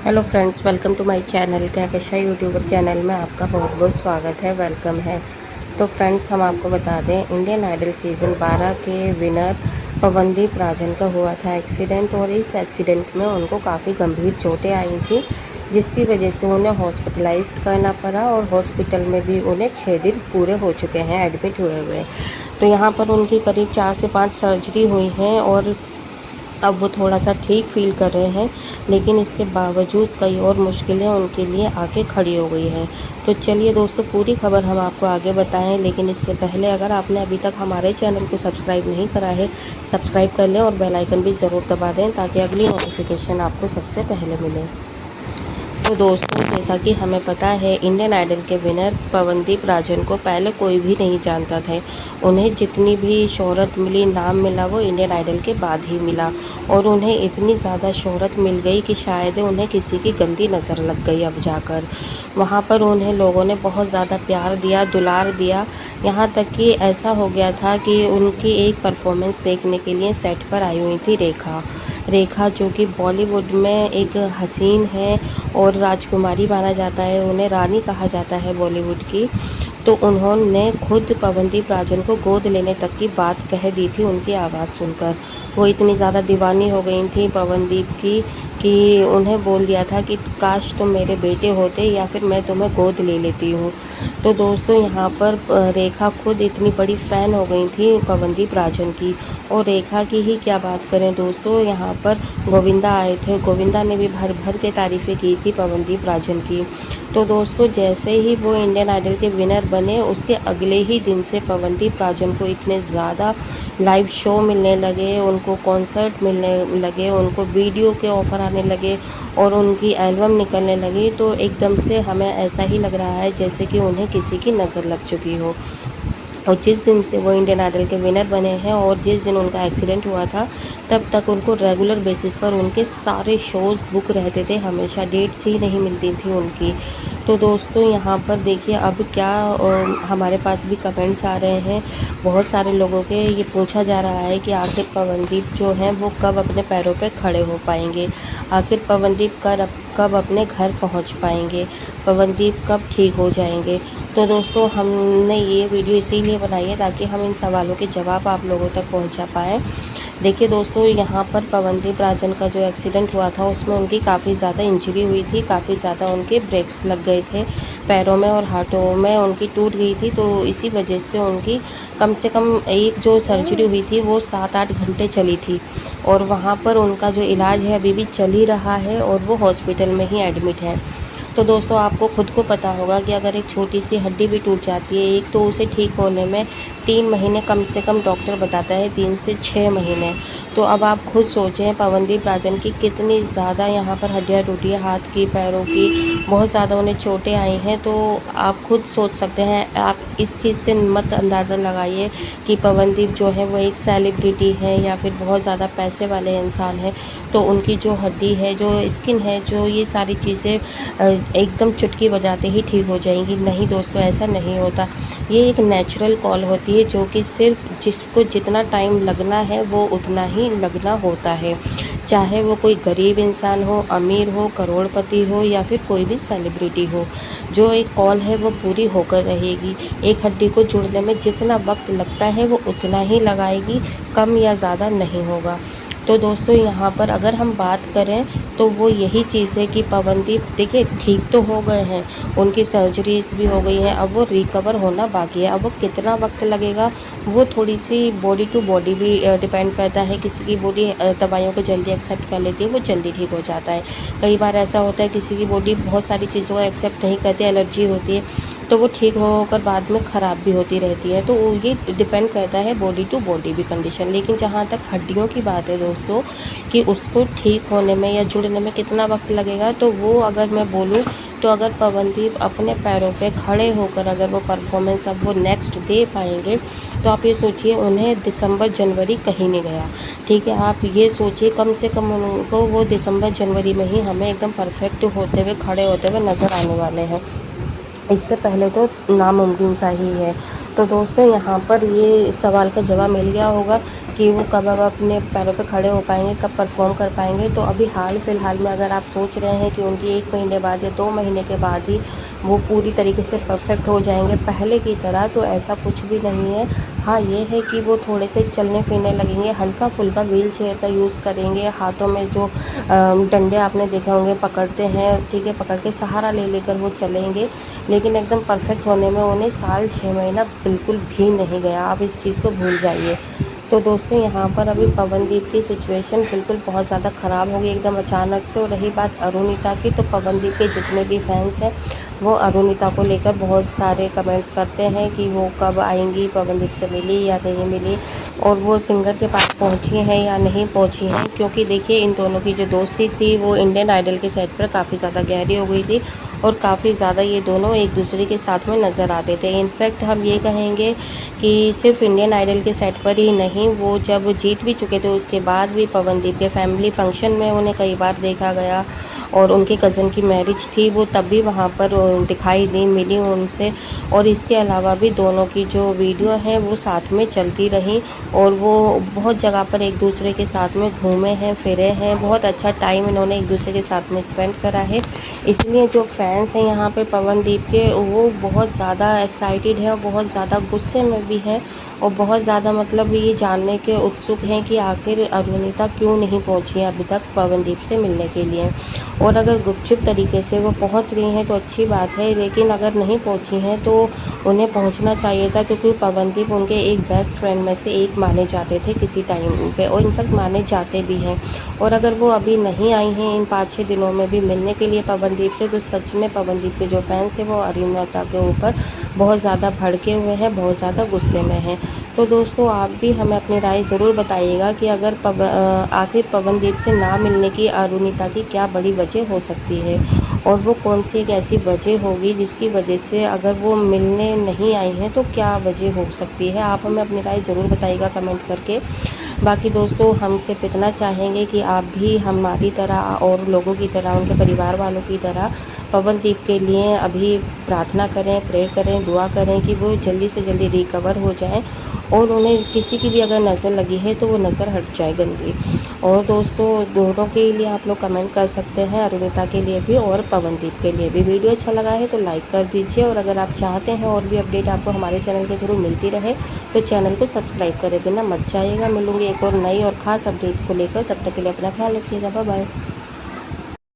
Hello friends, welcome to my channel Kahkasha YouTuber channel में आपका बहुत बहुत स्वागत है, वेलकम है। तो फ्रेंड्स, हम आपको बता दें, इंडियन आइडल सीज़न 12 के विनर पवनदीप राजन का हुआ था एक्सीडेंट, और इस एक्सीडेंट में उनको काफ़ी गंभीर चोटें आई थी, जिसकी वजह से उन्हें हॉस्पिटलाइज्ड करना पड़ा, और हॉस्पिटल में भी उन्हें 6 दिन पूरे हो चुके हैं एडमिट हुए हुए। तो यहाँ पर उनकी करीब 4 से 5 सर्जरी हुई हैं, और अब वो थोड़ा सा ठीक फील कर रहे हैं, लेकिन इसके बावजूद कई और मुश्किलें उनके लिए आके खड़ी हो गई हैं। तो चलिए दोस्तों, पूरी खबर हम आपको आगे बताएं, लेकिन इससे पहले अगर आपने अभी तक हमारे चैनल को सब्सक्राइब नहीं करा है, सब्सक्राइब कर लें और बेल आइकन भी ज़रूर दबा दें, ताकि अगली नोटिफिकेशन आपको सबसे पहले मिले। तो दोस्तों, जैसा कि हमें पता है, इंडियन आइडल के विनर पवनदीप राजन को पहले कोई भी नहीं जानता था। उन्हें जितनी भी शोहरत मिली, नाम मिला, वो इंडियन आइडल के बाद ही मिला, और उन्हें इतनी ज़्यादा शोहरत मिल गई कि शायद उन्हें किसी की गंदी नज़र लग गई। अब जाकर वहाँ पर उन्हें लोगों ने बहुत ज़्यादा प्यार दिया, दुलार दिया, यहाँ तक कि ऐसा हो गया था कि उनकी एक परफॉर्मेंस देखने के लिए सेट पर आई हुई थी रेखा, जो कि बॉलीवुड में एक हसीन है और राजकुमारी माना जाता है, उन्हें रानी कहा जाता है बॉलीवुड की। तो उन्होंने खुद पवनदीप राजन को गोद लेने तक की बात कह दी थी उनकी आवाज़ सुनकर। वो इतनी ज़्यादा दीवानी हो गई थी पवनदीप की कि उन्हें बोल दिया था कि काश तुम मेरे बेटे होते, या फिर मैं तुम्हें गोद ले लेती हूँ। तो दोस्तों, यहाँ पर रेखा खुद इतनी बड़ी फ़ैन हो गई थी पवनदीप राजन की। और रेखा की ही क्या बात करें दोस्तों, यहाँ पर गोविंदा आए थे, गोविंदा ने भी भर भर के तारीफ़ें की थी पवनदीप राजन की। तो दोस्तों, जैसे ही वो इंडियन आइडल के विनर बने, उसके अगले ही दिन से पवनदीप राजन को इतने ज़्यादा लाइव शो मिलने लगे, उनको कॉन्सर्ट मिलने लगे, उनको वीडियो के ऑफ़र आने लगे, और उनकी एल्बम निकलने लगी। तो एकदम से हमें ऐसा ही लग रहा है जैसे कि उन्हें किसी की नज़र लग चुकी हो। और जिस दिन से वो इंडियन आइडल के विनर बने हैं, और जिस दिन उनका एक्सीडेंट हुआ था, तब तक उनको रेगुलर बेसिस पर उनके सारे शोज़ बुक रहते थे, हमेशा डेट्स ही नहीं मिलती थी उनकी। तो दोस्तों, यहाँ पर देखिए अब क्या हमारे पास भी कमेंट्स आ रहे हैं, बहुत सारे लोगों के ये पूछा जा रहा है कि आखिर पवनदीप जो हैं वो कब अपने पैरों पे खड़े हो पाएंगे, आखिर पवनदीप कब अपने घर पहुँच पाएंगे, पवनदीप कब ठीक हो जाएंगे। तो दोस्तों, हमने ये वीडियो इसीलिए बनाई है ताकि हम इन सवालों के जवाब आप लोगों तक पहुंचा पाएँ। देखिए दोस्तों, यहाँ पर पवनदीप राजन का जो एक्सीडेंट हुआ था, उसमें उनकी काफ़ी ज़्यादा इंजरी हुई थी, काफ़ी ज़्यादा उनके ब्रेक्स लग गए थे, पैरों में और हाथों में उनकी टूट गई थी। तो इसी वजह से उनकी कम से कम एक जो सर्जरी हुई थी वो 7-8 घंटे चली थी, और वहाँ पर उनका जो इलाज है अभी भी चल ही रहा है, और वो हॉस्पिटल में ही एडमिट है। तो दोस्तों, आपको खुद को पता होगा कि अगर एक छोटी सी हड्डी भी टूट जाती है, एक तो उसे ठीक होने में 3 महीने कम से कम डॉक्टर बताता है, 3 से 6 महीने। तो अब आप खुद सोचें पवनदीप राजन की कितनी ज़्यादा यहाँ पर हड्डियाँ टूटी है, हाथ की, पैरों की, बहुत ज़्यादा उन्हें चोटें आई हैं। तो आप खुद सोच सकते हैं, आप इस चीज़ से मत अंदाज़ा लगाइए कि पवनदीप जो है वो एक सेलिब्रिटी है या फिर बहुत ज़्यादा पैसे वाले इंसान है, तो उनकी जो हड्डी है, जो स्किन है, जो ये सारी चीज़ें एकदम चुटकी बजाते ही ठीक हो जाएंगी। नहीं दोस्तों, ऐसा नहीं होता। ये एक नेचुरल कॉल होती है, जो कि सिर्फ जिसको जितना टाइम लगना है वो उतना ही लगना होता है, चाहे वो कोई गरीब इंसान हो, अमीर हो, करोड़पति हो, या फिर कोई भी सेलिब्रिटी हो। जो एक कॉल है वो पूरी होकर रहेगी। एक हड्डी को जुड़ने में जितना वक्त लगता है वो उतना ही लगाएगी, कम या ज़्यादा नहीं होगा। तो दोस्तों, यहाँ पर अगर हम बात करें तो वो यही चीज़ है कि पवनदीप देखिए ठीक तो हो गए हैं, उनकी सर्जरीज भी हो गई हैं, अब वो रिकवर होना बाकी है। अब वो कितना वक्त लगेगा, वो थोड़ी सी बॉडी टू बॉडी भी डिपेंड करता है। किसी की बॉडी दवाइयों को जल्दी एक्सेप्ट कर लेती है, वो जल्दी ठीक हो जाता है। कई बार ऐसा होता है किसी की बॉडी बहुत सारी चीज़ों को एक्सेप्ट नहीं करती, एलर्जी होती है, तो वो ठीक होकर बाद में ख़राब भी होती रहती है। तो ये डिपेंड करता है बॉडी टू बॉडी भी कंडीशन। लेकिन जहाँ तक हड्डियों की बात है दोस्तों, कि उसको ठीक होने में या जुड़ने में कितना वक्त लगेगा, तो वो अगर मैं बोलूँ तो अगर पवनदीप अपने पैरों पे खड़े होकर अगर वो परफॉर्मेंस अब वो नेक्स्ट दे पाएंगे, तो आप ये सोचिए उन्हें दिसंबर जनवरी कहीं नहीं गया, ठीक है। आप ये सोचिए कम से कम उनको वो दिसंबर जनवरी में ही हमें एकदम परफेक्ट होते हुए, खड़े होते हुए नज़र आने वाले हैं। इससे पहले तो नामुमकिन सा ही है। तो दोस्तों यहाँ पर ये सवाल का जवाब मिल गया होगा कि वो कब अब अपने पैरों पे खड़े हो पाएंगे, कब परफॉर्म कर पाएंगे। तो अभी हाल फिलहाल में अगर आप सोच रहे हैं कि उनकी 1 महीने बाद या 2 महीने के बाद ही वो पूरी तरीके से परफेक्ट हो जाएंगे पहले की तरह, तो ऐसा कुछ भी नहीं है। हाँ, ये है कि वो थोड़े से चलने फिरने लगेंगे, हल्का फुल्का व्हील चेयर का यूज़ करेंगे, हाथों में जो डंडे आपने देखे होंगे पकड़ते हैं, ठीक है, पकड़ के सहारा ले लेकर वो चलेंगे। लेकिन एकदम परफेक्ट होने में उन्हें साल 6 महीना बिल्कुल भी नहीं गया, आप इस चीज़ को भूल जाइए। तो दोस्तों यहाँ पर अभी पवनदीप की सिचुएशन बिल्कुल बहुत ज़्यादा ख़राब हो गई एकदम अचानक से। और रही बात अरुणिता की, तो पवनदीप के जितने भी फैंस हैं वो अरुणिता को लेकर बहुत सारे कमेंट्स करते हैं कि वो कब आएंगी, पवनदीप से मिली या नहीं मिली, और वो सिंगर के पास पहुंची हैं या नहीं पहुंची हैं। क्योंकि देखिए इन दोनों की जो दोस्ती थी वो इंडियन आइडल के सेट पर काफ़ी ज़्यादा गहरी हो गई थी और काफ़ी ज़्यादा ये दोनों एक दूसरे के साथ में नज़र आते थे। इनफैक्ट हम ये कहेंगे कि सिर्फ इंडियन आइडल के सेट पर ही नहीं, वो जब जीत भी चुके थे उसके बाद भी पवनदीप के फैमिली फंक्शन में उन्हें कई बार देखा गया, और उनके कज़न की मैरिज थी वो तब भी वहाँ पर दिखाई दी, मिली उनसे। और इसके अलावा भी दोनों की जो वीडियो है वो साथ में चलती रही, और वो बहुत जगह पर एक दूसरे के साथ में घूमे हैं, फिरे हैं, बहुत अच्छा टाइम इन्होंने एक दूसरे के साथ में स्पेंड करा है। इसलिए जो फैंस हैं यहाँ पे पवनदीप के, वो बहुत ज़्यादा एक्साइटेड है और बहुत ज़्यादा गुस्से में भी हैं, और बहुत ज़्यादा मतलब ये जानने के उत्सुक हैं कि आखिर अरुणिता क्यों नहीं पहुँची है अभी तक पवनदीप से मिलने के लिए। और अगर गुपचुप तरीके से वो पहुंच गई हैं तो अच्छी बात है, लेकिन अगर नहीं पहुंची हैं तो उन्हें पहुंचना चाहिए था, क्योंकि पवनदीप उनके एक बेस्ट फ्रेंड में से एक माने जाते थे किसी टाइम पे, और इनफैक्ट माने जाते भी हैं। और अगर वो अभी नहीं आई हैं इन 5-6 दिनों में भी मिलने के लिए पवनदीप से, तो सच में पवनदीप के जो फैंस हैं वो अरुणिता के ऊपर बहुत ज़्यादा भड़के हुए हैं, बहुत ज़्यादा गुस्से में हैं। तो दोस्तों आप भी हमें अपनी राय ज़रूर बताइएगा कि अगर आखिर पवनदीप से ना मिलने की अरुणिता की क्या बड़ी वजह हो सकती है, और वो कौन सी एक ऐसी वजह होगी जिसकी वजह से अगर वो मिलने नहीं आई हैं तो क्या वजह हो सकती है। आप हमें अपनी राय ज़रूर बताइएगा कमेंट करके। बाकी दोस्तों हम सिर्फ इतना चाहेंगे कि आप भी हमारी तरह और लोगों की तरह, उनके परिवार वालों की तरह पवनदीप के लिए अभी प्रार्थना करें, प्रे करें, दुआ करें कि वो जल्दी से जल्दी रिकवर हो जाएं, और उन्हें किसी की भी अगर नज़र लगी है तो वो नज़र हट जाए गंदी। और दोस्तों दोनों के लिए आप लोग कमेंट कर सकते हैं, अरुणिता के लिए भी और पवनदीप के लिए भी। वीडियो अच्छा लगा है तो लाइक कर दीजिए, और अगर आप चाहते हैं और भी अपडेट आपको हमारे चैनल के थ्रू मिलती रहे तो चैनल को सब्सक्राइब करे बिना मत जाइएगा। मिलूंगी एक और नई और ख़ास अपडेट को लेकर, तब तक के लिए अपना ख्याल रखिएगा। Bye bye.